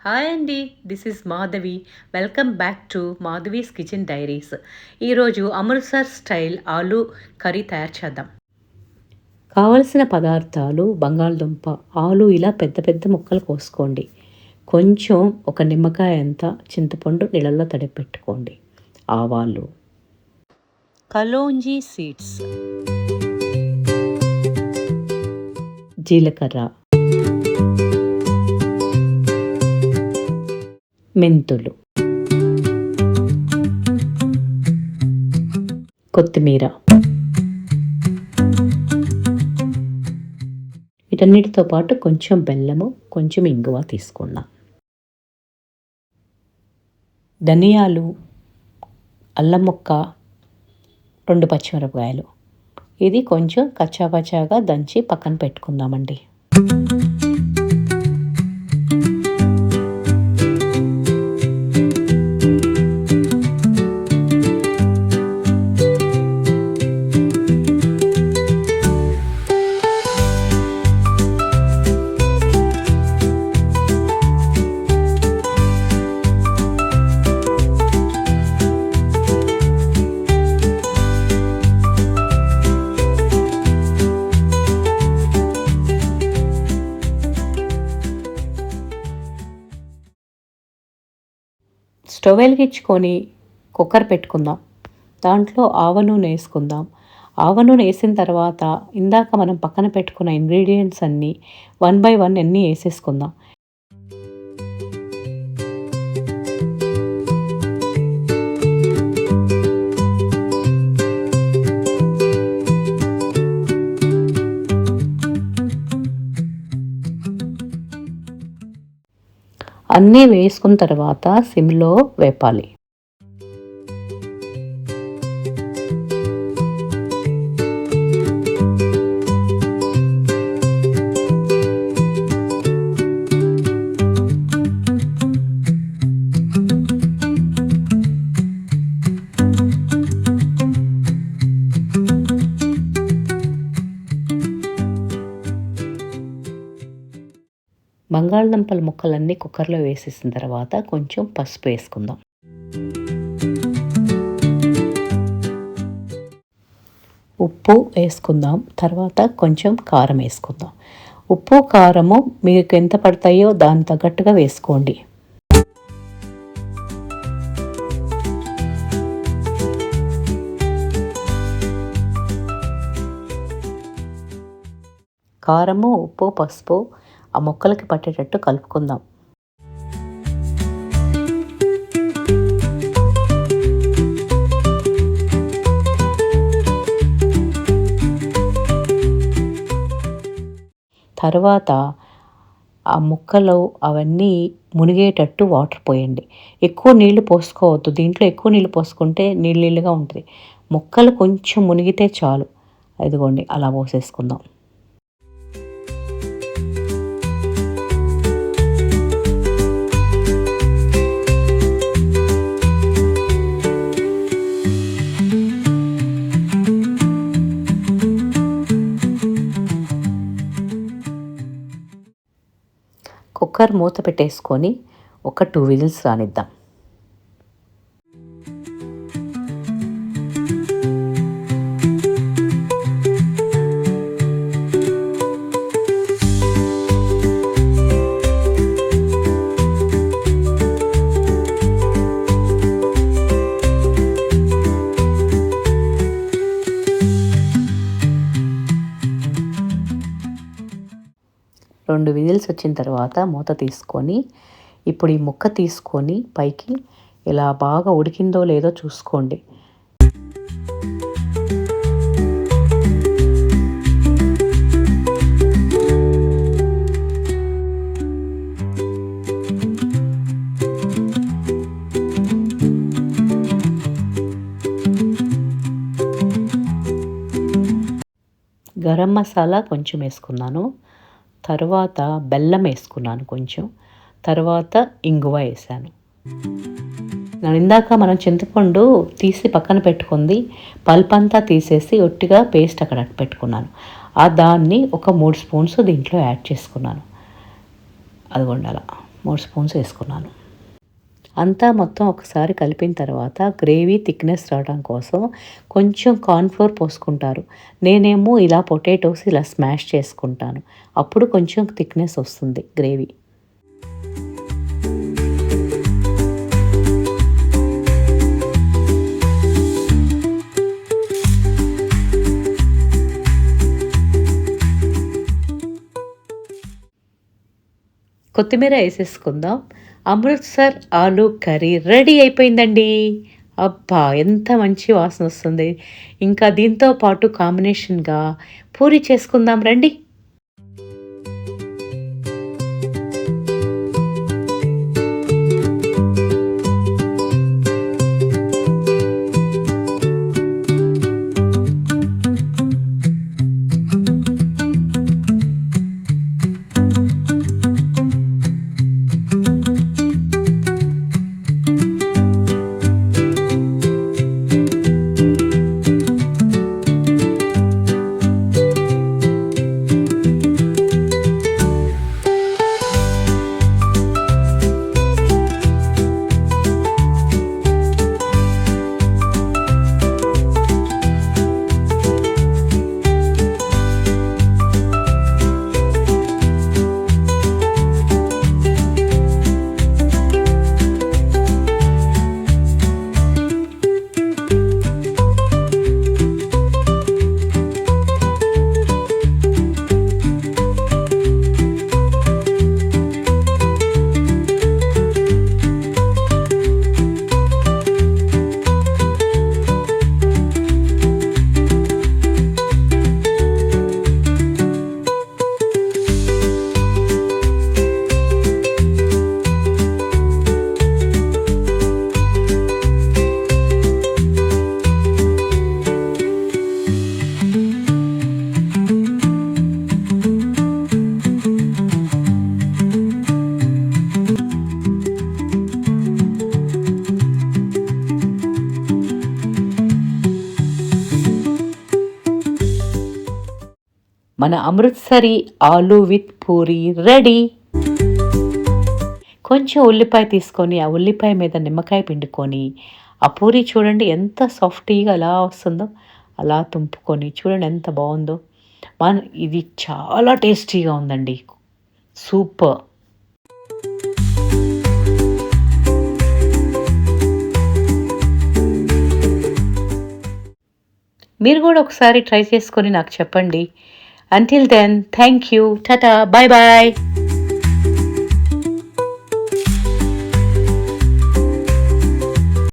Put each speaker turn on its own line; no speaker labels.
Hi అండి, this is Madhavi. Welcome back to Madhavi's kitchen diaries. ఈరోజు Amritsar style aloo curry తయారు చేద్దాం. కావలసిన పదార్థాలు: బంగాళదుంప, ఆలు ఇలా పెద్ద పెద్ద ముక్కలు కోసుకోండి. కొంచెం ఒక నిమ్మకాయ అంత చింతపండు నీళ్ళల్లో తడిపెట్టుకోండి. ఆవాలు, కలోంజీ సీడ్స్, జీలకర్ర, మెంతులు, కొత్తిమీర. వీటన్నిటితో పాటు కొంచెం బెల్లము, కొంచెం ఇంగువ తీసుకుందాం. ధనియాలు, అల్లం ముక్క, 2 పచ్చిమిరపకాయలు. ఇది కొంచెం కచ్చాపచ్చాగా దంచి పక్కన పెట్టుకుందామండి. స్టవ్ వెలిగించుకొని కుక్కర్ పెట్టుకుందాం. దాంట్లో ఆవ నూనె వేసుకుందాం. ఆవ నూనె వేసిన తర్వాత ఇందాక మనం పక్కన పెట్టుకున్న ఇంగ్రీడియంట్స్ అన్నీ 1 by 1 అన్నీ వేసేసుకుందాం. అన్నీ వేసుకున్న తర్వాత సిమ్లో వేపాలి. బంగాళదుంపల ముక్కలన్నీ కుక్కర్లో వేసేసిన తర్వాత కొంచెం పసుపు వేసుకుందాం. ఉప్పు వేసుకుందాం. తర్వాత కొంచెం కారం వేసుకుందాం. ఉప్పు కారము మీకు ఎంత పడతాయో దాని తగ్గట్టుగా వేసుకోండి. కారము, ఉప్పు, పసుపు ఆ ముక్కలకి పట్టేటట్టు కలుపుకుందాం. తర్వాత ఆ ముక్కలు అవన్నీ మునిగేటట్టు వాటర్ పోయండి. ఎక్కువ నీళ్లు పోసుకోవద్దు. దీంట్లో ఎక్కువ నీళ్ళు పోసుకుంటే నీళ్ళుగా ఉంటుంది. ముక్కలు కొంచెం మునిగితే చాలు. ఇదిగోండి అలా పోసేసుకుందాం. కుక్కర్ మూత పెట్టేసుకొని ఒక 2 విజిల్స్ రానిద్దాం. రెండు విజిల్స్ వచ్చిన తర్వాత మూత తీసుకొని ఇప్పుడు ఈ ముక్క తీసుకొని పైకి ఇలా బాగా ఉడికిందో లేదో చూసుకోండి. గరం మసాలా కొంచెం వేసుకున్నాను. తర్వాత బెల్లం వేసుకున్నాను కొంచెం. తర్వాత ఇంగువ వేసాను. ఇందాక మనం చింతపండు తీసి పక్కన పెట్టుకుంది పల్ప్ అంతా తీసేసి ఒట్టిగా పేస్ట్ అక్కడ పెట్టుకున్నాను. దాన్ని ఒక 3 స్పూన్స్ దీంట్లో యాడ్ చేసుకున్నాను. అదిగోండి అలా 3 స్పూన్స్ వేసుకున్నాను. అంతా మొత్తం ఒకసారి కలిపిన తర్వాత గ్రేవీ థిక్నెస్ రావడం కోసం కొంచెం కార్న్‌ఫ్లోర్ పోసుకుంటారు. నేనేమో ఇలా పొటాటోస్ ఇలా స్మాష్ చేసుకుంటాను. అప్పుడు కొంచెం థిక్నెస్ వస్తుంది గ్రేవీ. కొత్తిమీర వేసేసుకుందాం. అమృత్సర్ ఆలూ కర్రీ రెడీ అయిపోయిందండి. అబ్బా! ఎంత మంచి వాసన వస్తుంది. ఇంకా దీంతో పాటు కాంబినేషన్‌గా పూరి చేసుకుందాం రండి. మన అమృత్సరి ఆలూ విత్ పూరి రెడీ. కొంచెం ఉల్లిపాయ తీసుకొని ఆ ఉల్లిపాయ మీద నిమ్మకాయ పిండుకొని ఆ పూరి చూడండి ఎంత సాఫ్టీగా ఎలా వస్తుందో అలా తుంపుకొని చూడండి ఎంత బాగుందో. ఇది చాలా టేస్టీగా ఉందండి. సూపర్. మీరు కూడా ఒకసారి ట్రై చేసుకొని నాకు చెప్పండి. Until then, thank you. Tata. Bye bye.